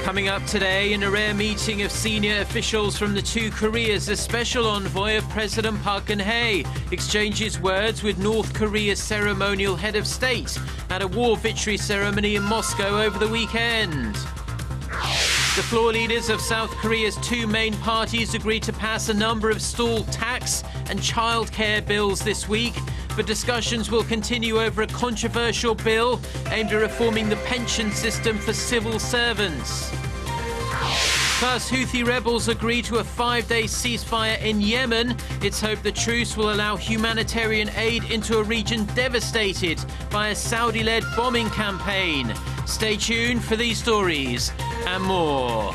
Coming up today, in a rare meeting of senior officials from the two Koreas, the special envoy of President Park Geun-hye exchanges words with North Korea's ceremonial head of state at a war victory ceremony in Moscow over the weekend. The floor leaders of South Korea's two main parties agreed to pass a number of stalled tax and childcare bills this week, but discussions will continue over a controversial bill aimed at reforming the pension system for civil servants. Plus, Houthi rebels agree to a 5-day ceasefire in Yemen. It's hoped the truce will allow humanitarian aid into a region devastated by a Saudi-led bombing campaign. Stay tuned for these stories and more.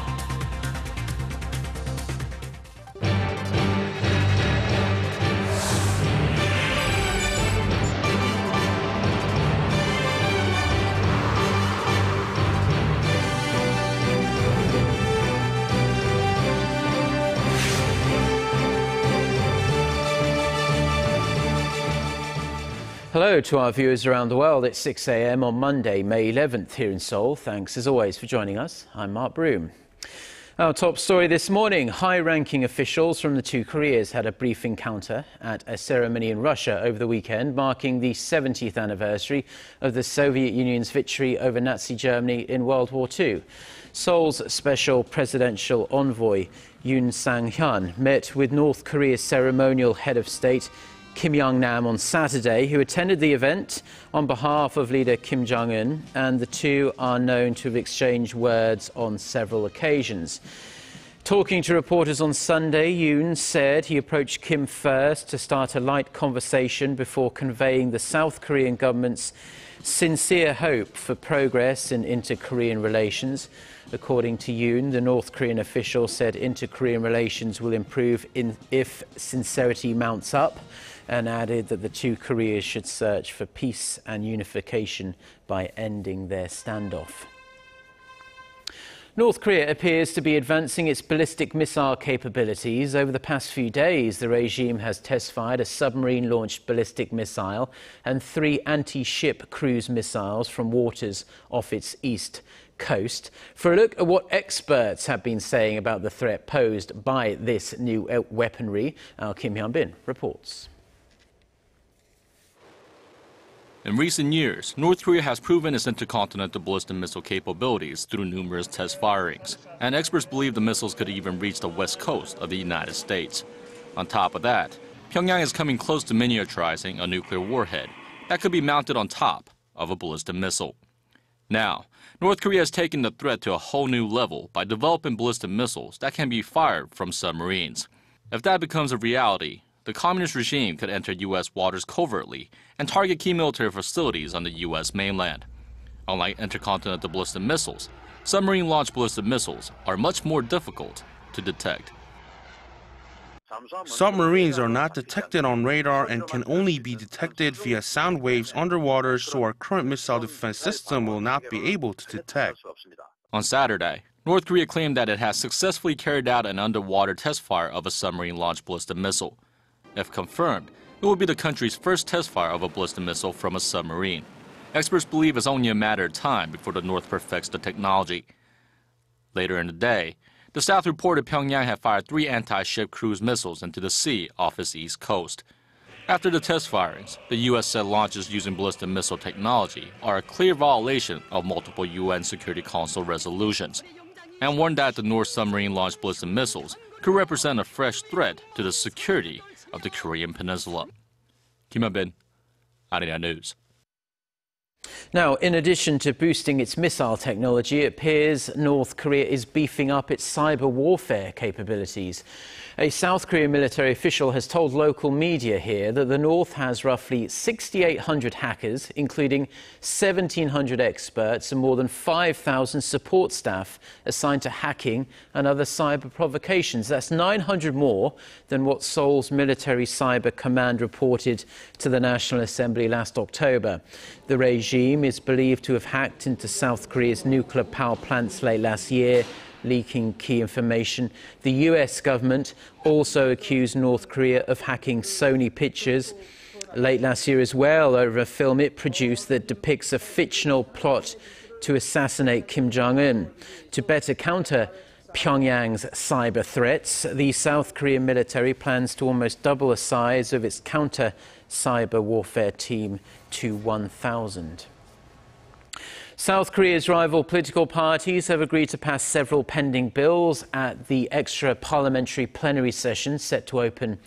Hello to our viewers around the world. It's 6 a.m. on Monday, May 11th here in Seoul. Thanks as always for joining us. I'm Mark Broome. Our top story this morning, high-ranking officials from the two Koreas had a brief encounter at a ceremony in Russia over the weekend, marking the 70th anniversary of the Soviet Union's victory over Nazi Germany in World War II. Seoul's special presidential envoy, Yoon Sanghyun, met with North Korea's ceremonial head of state, Kim Yongnam, on Saturday, who attended the event on behalf of leader Kim Jong-un, and the two are known to have exchanged words on several occasions. Talking to reporters on Sunday, Yoon said he approached Kim first to start a light conversation before conveying the South Korean government's sincere hope for progress in inter-Korean relations. According to Yoon, the North Korean official said inter-Korean relations will improve if sincerity mounts up, and added that the two Koreas should search for peace and unification by ending their standoff. North Korea appears to be advancing its ballistic missile capabilities. Over the past few days, the regime has test-fired a submarine-launched ballistic missile and 3 anti-ship cruise missiles from waters off its east coast. For a look at what experts have been saying about the threat posed by this new weaponry, our Kim Hyun-bin reports. In recent years, North Korea has proven its intercontinental ballistic missile capabilities through numerous test firings, and experts believe the missiles could even reach the west coast of the United States. On top of that, Pyongyang is coming close to miniaturizing a nuclear warhead that could be mounted on top of a ballistic missile. Now, North Korea has taken the threat to a whole new level by developing ballistic missiles that can be fired from submarines. If that becomes a reality, the communist regime could enter U.S. waters covertly and target key military facilities on the U.S. mainland. Unlike intercontinental ballistic missiles, submarine-launched ballistic missiles are much more difficult to detect. Submarines are not detected on radar and can only be detected via sound waves underwater, so our current missile defense system will not be able to detect. On Saturday, North Korea claimed that it has successfully carried out an underwater test fire of a submarine-launched ballistic missile. If confirmed, it will be the country's first test fire of a ballistic missile from a submarine. Experts believe it's only a matter of time before the North perfects the technology. Later in the day, the South reported Pyongyang had fired 3 anti-ship cruise missiles into the sea off its east coast. After the test firings, the U.S. said launches using ballistic missile technology are a clear violation of multiple UN Security Council resolutions, and warned that the North submarine-launched ballistic missiles could represent a fresh threat to the security of the Korean Peninsula. Kim Yongnam, Arirang News. Now, in addition to boosting its missile technology, it appears North Korea is beefing up its cyber warfare capabilities. A South Korean military official has told local media here that the North has roughly 6,800 hackers, including 1,700 experts and more than 5,000 support staff assigned to hacking and other cyber provocations. That's 900 more than what Seoul's military cyber command reported to the National Assembly last October. The regime is believed to have hacked into South Korea's nuclear power plants late last year, leaking key information. The US government also accused North Korea of hacking Sony Pictures late last year as well over a film it produced that depicts a fictional plot to assassinate Kim Jong-un. To better counter Pyongyang's cyber threats, the South Korean military plans to almost double the size of its counter-cyber warfare team to 1,000. South Korea's rival political parties have agreed to pass several pending bills at the extra parliamentary plenary session set to open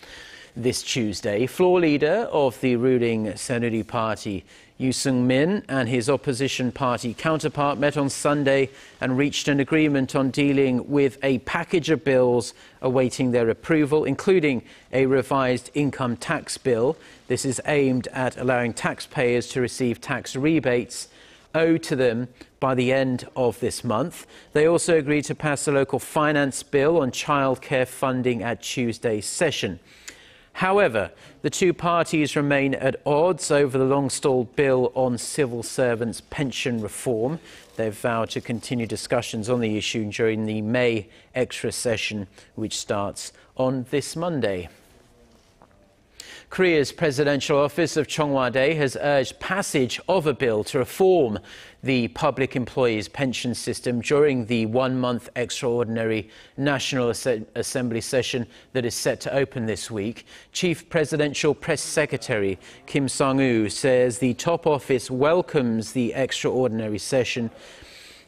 this Tuesday. Floor leader of the ruling Saenuri Party, Yoon Sanghyun, and his opposition party counterpart met on Sunday and reached an agreement on dealing with a package of bills awaiting their approval, including a revised income tax bill. This is aimed at allowing taxpayers to receive tax rebates owed to them by the end of this month. They also agreed to pass a local finance bill on childcare funding at Tuesday's session. However, the two parties remain at odds over the long-stalled bill on civil servants' pension reform. They've vowed to continue discussions on the issue during the May extra session, which starts on this Monday. Korea's presidential office of Cheongwa-dae has urged passage of a bill to reform the public employees' pension system during the one-month extraordinary National Assembly session that is set to open this week. Chief Presidential Press Secretary Kim Song-woo says the top office welcomes the extraordinary session,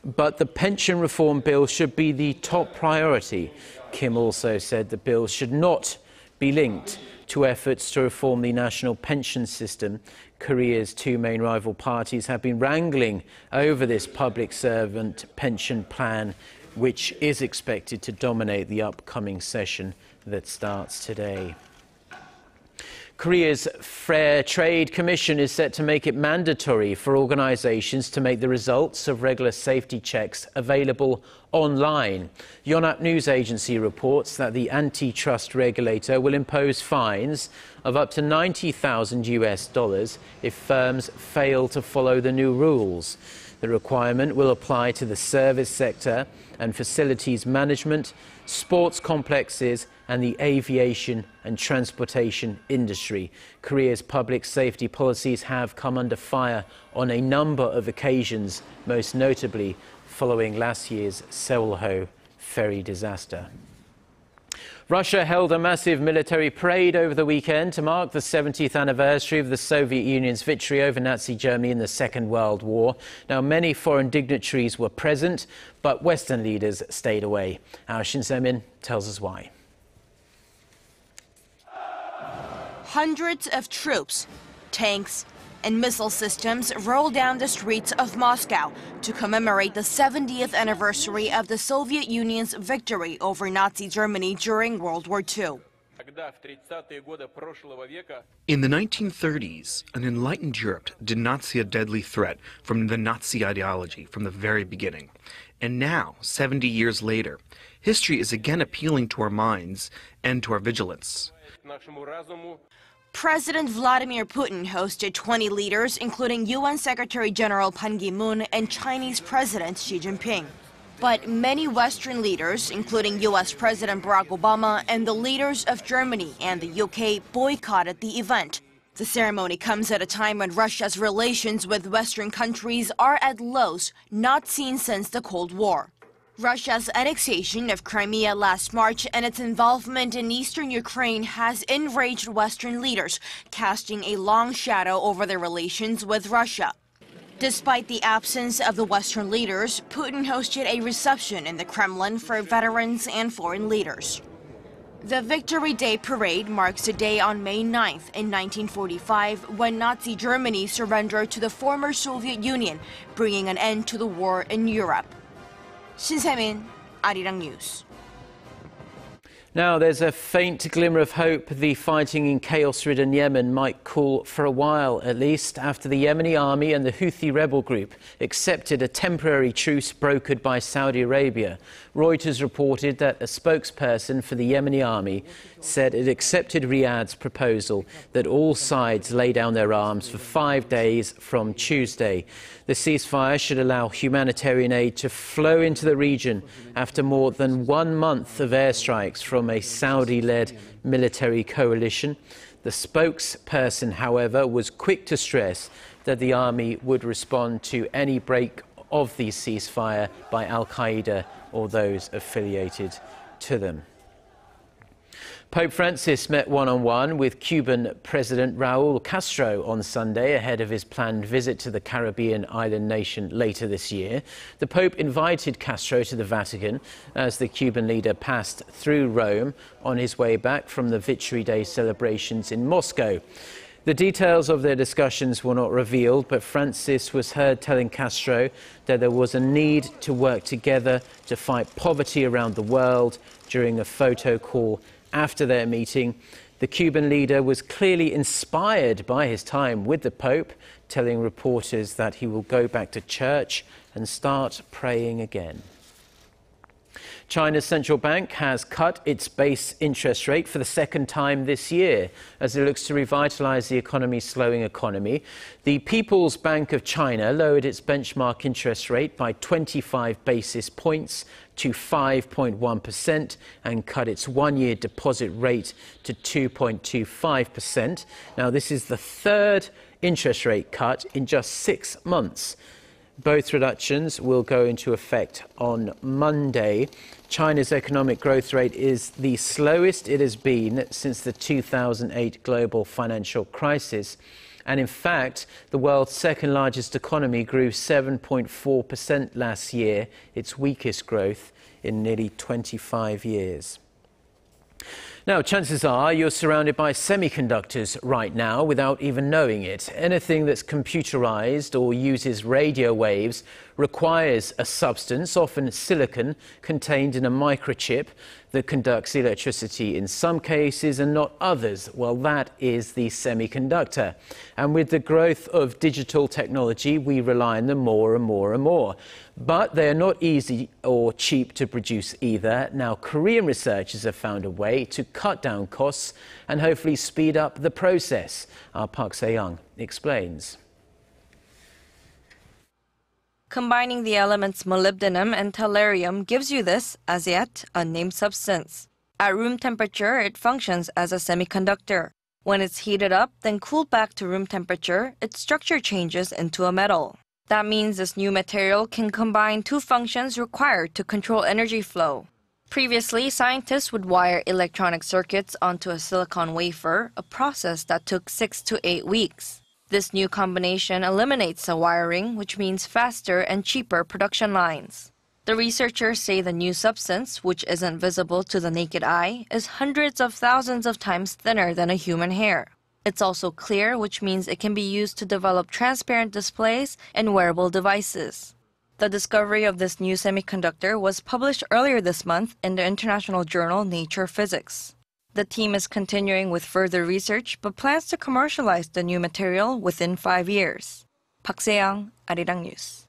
but the pension reform bill should be the top priority. Kim also said the bill should not be linked to efforts to reform the national pension system. Korea's two main rival parties have been wrangling over this public servant pension plan, which is expected to dominate the upcoming session that starts today. Korea's Fair Trade Commission is set to make it mandatory for organizations to make the results of regular safety checks available online. Yonhap News Agency reports that the antitrust regulator will impose fines of up to $90,000 if firms fail to follow the new rules. The requirement will apply to the service sector and facilities management, sports complexes, and the aviation and transportation industry. Korea's public safety policies have come under fire on a number of occasions, most notably following last year's Seoul-ho ferry disaster. Russia held a massive military parade over the weekend to mark the 70th anniversary of the Soviet Union's victory over Nazi Germany in the Second World War. Now, many foreign dignitaries were present, but Western leaders stayed away. Our Shin Se-min tells us why. Hundreds of troops, tanks, and missile systems roll down the streets of Moscow to commemorate the 70th anniversary of the Soviet Union's victory over Nazi Germany during World War II. In the 1930s, an enlightened Europe did not see a deadly threat from the Nazi ideology from the very beginning. And now, 70 years later, history is again appealing to our minds and to our vigilance. President Vladimir Putin hosted 20 leaders, including UN Secretary General Ban Ki-moon and Chinese President Xi Jinping. But many Western leaders, including US President Barack Obama and the leaders of Germany and the UK, boycotted the event. The ceremony comes at a time when Russia's relations with Western countries are at lows not seen since the Cold War. Russia's annexation of Crimea last March and its involvement in eastern Ukraine has enraged Western leaders, casting a long shadow over their relations with Russia. Despite the absence of the Western leaders, Putin hosted a reception in the Kremlin for veterans and foreign leaders. The Victory Day parade marks a day on May 9th in 1945 when Nazi Germany surrendered to the former Soviet Union, bringing an end to the war in Europe. Shin Se-min, Arirang News. Now, there's a faint glimmer of hope the fighting in chaos-ridden Yemen might cool for a while, at least, after the Yemeni army and the Houthi rebel group accepted a temporary truce brokered by Saudi Arabia. Reuters reported that a spokesperson for the Yemeni army said it accepted Riyadh's proposal that all sides lay down their arms for 5 days from Tuesday. The ceasefire should allow humanitarian aid to flow into the region after more than 1 month of airstrikes from a Saudi-led military coalition. The spokesperson, however, was quick to stress that the army would respond to any break of the ceasefire by Al-Qaeda or those affiliated to them. Pope Francis met one-on-one with Cuban President Raul Castro on Sunday ahead of his planned visit to the Caribbean island nation later this year. The Pope invited Castro to the Vatican as the Cuban leader passed through Rome on his way back from the Victory Day celebrations in Moscow. The details of their discussions were not revealed, but Francis was heard telling Castro that there was a need to work together to fight poverty around the world during a photo call. After their meeting, the Cuban leader was clearly inspired by his time with the Pope, telling reporters that he will go back to church and start praying again. China's central bank has cut its base interest rate for the second time this year as it looks to revitalize the economy's slowing economy. The People's Bank of China lowered its benchmark interest rate by 25 basis points to 5.1% and cut its one-year deposit rate to 2.25%. Now, this is the third interest rate cut in just 6 months. Both reductions will go into effect on Monday. China's economic growth rate is the slowest it has been since the 2008 global financial crisis. And in fact, the world's second largest economy grew 7.4% last year, its weakest growth in nearly 25 years. Now, chances are you're surrounded by semiconductors right now without even knowing it. Anything that's computerized or uses radio waves requires a substance, often silicon, contained in a microchip that conducts electricity in some cases and not others. Well, that is the semiconductor. And with the growth of digital technology, we rely on them more and more and more. But they are not easy or cheap to produce either. Now, Korean researchers have found a way to cut down costs and hopefully speed up the process. Our Park Se-young explains. Combining the elements molybdenum and tellurium gives you this, as yet, unnamed substance. At room temperature, it functions as a semiconductor. When it's heated up, then cooled back to room temperature, its structure changes into a metal. That means this new material can combine two functions required to control energy flow. Previously, scientists would wire electronic circuits onto a silicon wafer, a process that took 6 to 8 weeks. This new combination eliminates the wiring, which means faster and cheaper production lines. The researchers say the new substance, which isn't visible to the naked eye, is hundreds of thousands of times thinner than a human hair. It's also clear, which means it can be used to develop transparent displays and wearable devices. The discovery of this new semiconductor was published earlier this month in the international journal Nature Physics. The team is continuing with further research but plans to commercialize the new material within 5 years. Park Se-young, Arirang News.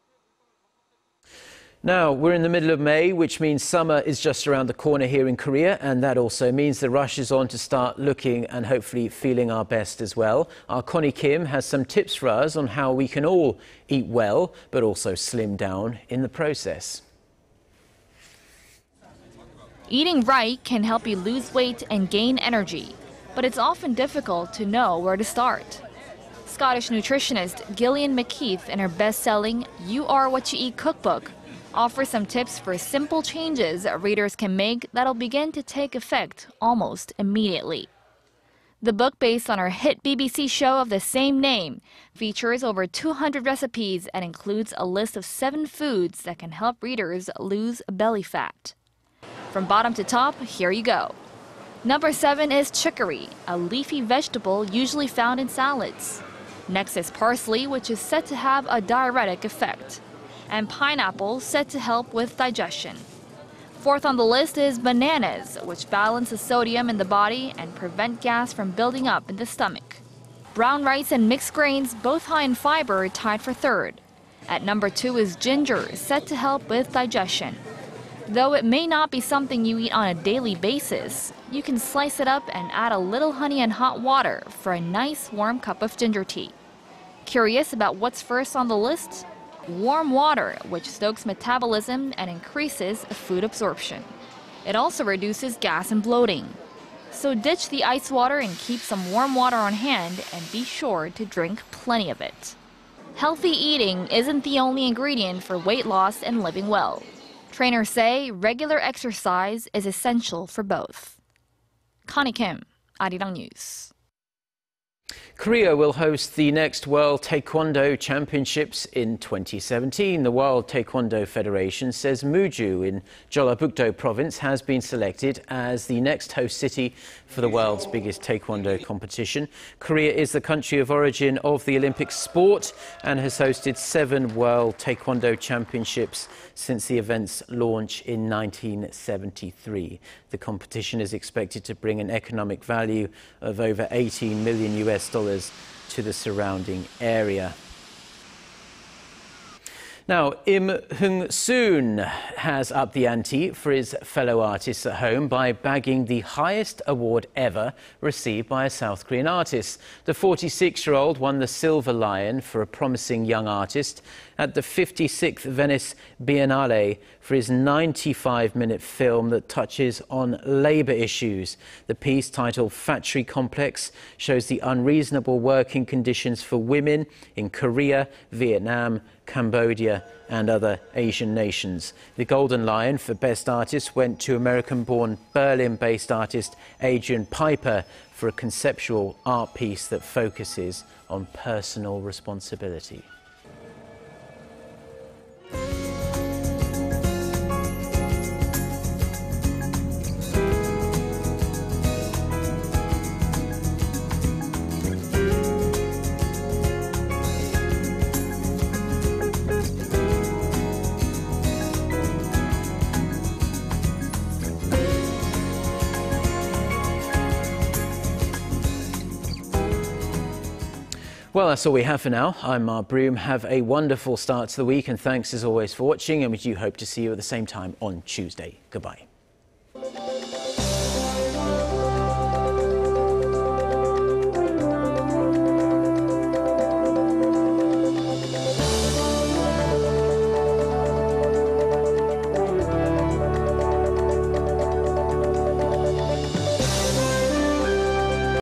Now, we're in the middle of May, which means summer is just around the corner here in Korea, and that also means the rush is on to start looking and hopefully feeling our best as well. Our Connie Kim has some tips for us on how we can all eat well, but also slim down in the process. Eating right can help you lose weight and gain energy, but it's often difficult to know where to start. Scottish nutritionist Gillian McKeith, in her best-selling You Are What You Eat cookbook, offers some tips for simple changes readers can make that'll begin to take effect almost immediately. The book, based on her hit BBC show of the same name, features over 200 recipes and includes a list of 7 foods that can help readers lose belly fat. From bottom to top, here you go. Number 7 is chicory, a leafy vegetable usually found in salads. Next is parsley, which is said to have a diuretic effect. And pineapple, said to help with digestion. Fourth on the list is bananas, which balance the sodium in the body and prevent gas from building up in the stomach. Brown rice and mixed grains, both high in fiber, tied for third. At number 2 is ginger, said to help with digestion. Though it may not be something you eat on a daily basis, you can slice it up and add a little honey and hot water for a nice warm cup of ginger tea. Curious about what's first on the list? Warm water, which stokes metabolism and increases food absorption. It also reduces gas and bloating. So ditch the ice water and keep some warm water on hand, and be sure to drink plenty of it. Healthy eating isn't the only ingredient for weight loss and living well. Trainers say regular exercise is essential for both. Connie Kim, Arirang News. Korea will host the next World Taekwondo Championships in 2017. The World Taekwondo Federation says Muju in Jeollabuk-do province has been selected as the next host city for the world's biggest Taekwondo competition. Korea is the country of origin of the Olympic sport and has hosted 7 World Taekwondo Championships since the event's launch in 1973. The competition is expected to bring an economic value of over $18 million to the surrounding area. Now, YoungSoon has upped the ante for his fellow artists at home by bagging the highest award ever received by a South Korean artist. The 46-year-old won the Silver Lion for a promising young artist at the 56th Venice Biennale for his 95-minute film that touches on labour issues. The piece, titled Factory Complex, shows the unreasonable working conditions for women in Korea, Vietnam, Cambodia and other Asian nations. The Golden Lion for Best Artist went to American-born Berlin-based artist Adrian Piper for a conceptual art piece that focuses on personal responsibility. Well, that's all we have for now. I'm Mark Broome. Have a wonderful start to the week, and thanks as always for watching, and we do hope to see you at the same time on Tuesday. Goodbye.